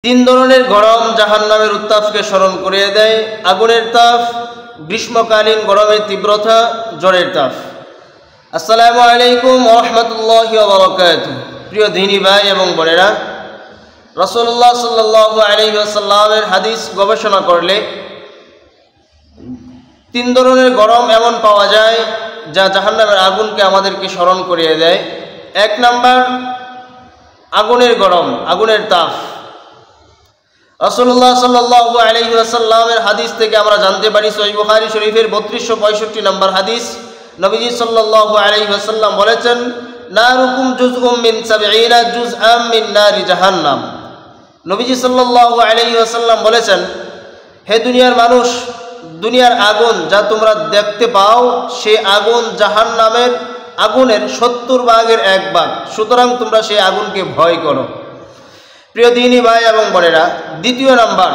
তিন ধরনের গরম জাহান্নামের উত্তাপকে স্মরণ করিয়ে দেয়। আগুনের তাপ, গ্রীষ্মকালীন গরমের তীব্রতা, জ্বরের তাপ। আসসালামু আলাইকুম ওয়া রাহমাতুল্লাহি ওয়া বারাকাতুহু। প্রিয় দিনী ভাই এবং বোনেরা, রাসূলুল্লাহ সাল্লাল্লাহু আলাইহি ওয়াসাল্লামের হাদিস গবেষণা করলে তিন ধরনের গরম এমন পাওয়া যায় যা জাহান্নামের আগুনকে আমাদেরকে স্মরণ করিয়ে দেয়। এক নাম্বার, আগুনের গরম, আগুনের তাপ। রাসূলুল্লাহ সাল্লাল্লাহু আলাইহি ওয়াসাল্লামের হাদিস থেকে আমরা জানতে পারি, সহিহ বুখারী শরীফের 3265 নম্বর হাদিস, নবীজি সাল্লাল্লাহু আলাইহি ওয়াসাল্লাম বলেছেন, নারুকুম জুজউম মিন 70 জুজআম মিন নারি জাহান্নাম। নবীজি সাল্লাল্লাহু আলাইহি ওয়াসাল্লাম বলেছেন, হে দুনিয়ার মানুষ, দুনিয়ার আগুন যা তোমরা দেখতে পাও সে আগুন জাহান্নামের আগুনের 70 ভাগের 1 ভাগ, সুতরাং তোমরা সেই আগুনকে ভয় করো। প্রিয় দিনী ভাই এবং বোনেরা, দ্বিতীয় নাম্বার,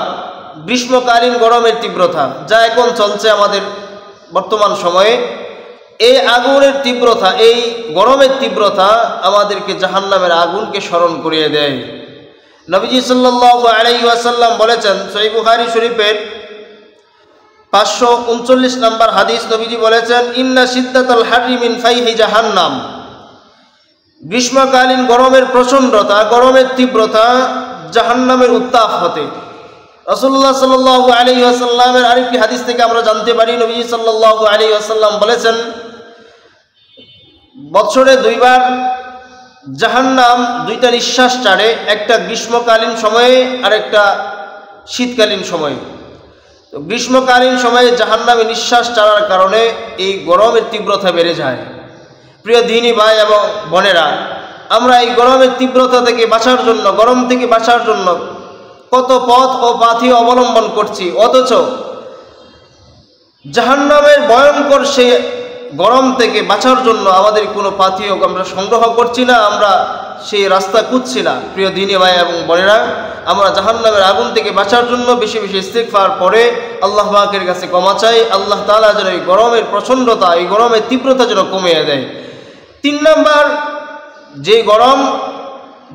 গ্রীষ্মকালীন গরমের তীব্রতা যা এখন চলছে আমাদের বর্তমান সময়ে। এই আগুনের তীব্রতা, এই গরমের তীব্রতা আমাদেরকে জাহান্নামের আগুনকে স্মরণ করিয়ে দেয়। নবীজি সাল্লাল্লাহু আলাইহি ওয়াসাল্লাম বলেছেন, সহিহ বুখারী শরীফের 539 নম্বর হাদিস, নবীজি বলেছেন, ইন্না শিদ্দাতাল হাররি মিন ফাইহি জাহান্নাম। গ্রীষ্মকালীন গরমের প্রচণ্ডতা, গরমের তীব্রতা জাহান্নামের উত্তাপ হতে। রাসূলুল্লাহ সাল্লাল্লাহু আলাইহি ওয়াসাল্লামের আরেকটি হাদিস থেকে আমরা জানতে পারি, নবীজি সাল্লাল্লাহু আলাইহি ওয়াসাল্লাম বলেছেন, বছরে 2 বার জাহান্নাম 2টা নিঃশ্বাস ছাড়ে, একটা গ্রীষ্মকালীন সময়ে আর একটা শীতকালীন সময়ে। তো গ্রীষ্মকালীন সময়ে জাহান্নামে নিঃশ্বাস ছাড়ার কারণে এই গরমের তীব্রতা বেড়ে যায়। প্রিয় দিনী ভাই এবং বোনেরা, আমরা এই গরমের তীব্রতা থেকে বাঁচার জন্য, গরম থেকে বাঁচার জন্য কত পথ ও পাথি অবলম্বন করছি, অথচ জাহান্নামের ভয়ঙ্কর সেই গরম থেকে বাঁচার জন্য আমাদের কোনো পাথিও আমরা সংগ্রহ করছি না, আমরা সেই রাস্তা খুঁজছি না। প্রিয় দিনী ভাই এবং বোনেরা, আমরা জাহান্নামের আগুন থেকে বাঁচার জন্য বেশি বেশি ইস্তিগফার পড়ে আল্লাহ পাকের কাছে ক্ষমা চাই। আল্লাহ তাআলা যেন এই গরমের প্রচণ্ডতা, এই গরমের তীব্রতা যেন কমিয়ে দেয়। 3 নাম্বার, যে গরম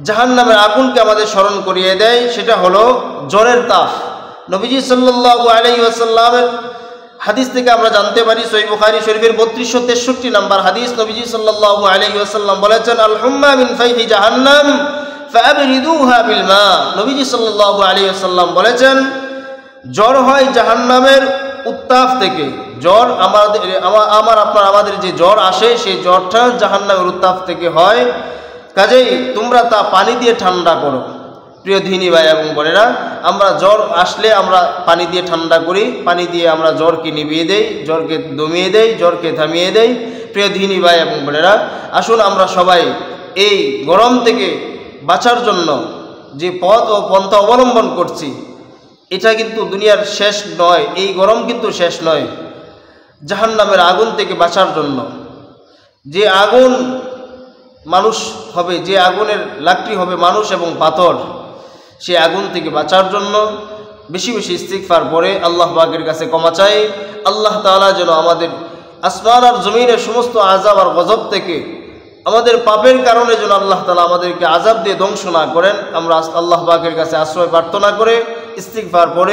জাহান্নামের আগুনকে আমাদের স্মরণ করিয়ে দেয় সেটা হলো জ্বরের তাপ। নবীজি সাল্লাল্লাহু আলাইহি ওয়াসাল্লামের হাদিস থেকে আমরা জানতে পারি, সহিহ বুখারী শরীফের 3263 নম্বর হাদিস, নবীজি সাল্লাল্লাহু আলাইহি ওয়াসাল্লাম বলেছেন, আল হুম্মা মিন ফাইহি জাহান্নাম ফাআবরিদুহা বিল মা। নবীজি সাল্লাল্লাহু আলাইহি ওয়াসাল্লাম বলেছেন, জ্বর হয় জাহান্নামের উত্তাপ থেকে। জ্বর আমাদের যে জ্বর আসে, সেই জ্বরটা জাহান্নামের উত্তাপ থেকে হয়, কাজেই তোমরা তা পানি দিয়ে ঠান্ডা করো। প্রিয় দিনী ভাই এবং বোনেরা, আমরা জ্বর আসলে আমরা পানি দিয়ে ঠান্ডা করি, পানি দিয়ে আমরা জ্বরকে নিভিয়ে দেই, জ্বরকে দমিয়ে দেই, জ্বরকে থামিয়ে দেই। প্রিয় দিনী ভাই এবং বোনেরা, আসুন আমরা সবাই এই গরম থেকে বাঁচার জন্য যে পথ ও পন্থা অবলম্বন করছি, এটা কিন্তু দুনিয়ার শেষ নয়, এই গরম কিন্তু শেষ নয়। জাহান্নামের আগুন থেকে বাঁচার জন্য যে আগুন মানুষ হবে, যে আগুনের লাকড়ি হবে মানুষ এবং পাথর, সে আগুন থেকে বাঁচার জন্য বেশি বেশি ইস্তিগফার পড়ে আল্লাহ পাকের কাছে ক্ষমা চাই। আল্লাহ তাআলা যেন আমাদের আসমান আর জমিনের সমস্ত আযাব আর গজব থেকে, আমাদের পাপের কারণে যেন আল্লাহ তাআলা আমাদেরকে আযাব দিয়ে ধ্বংস না করেন। আমরা আল্লাহ পাকের কাছে আশ্রয় প্রার্থনা করে ইস্তিগফার পড়ে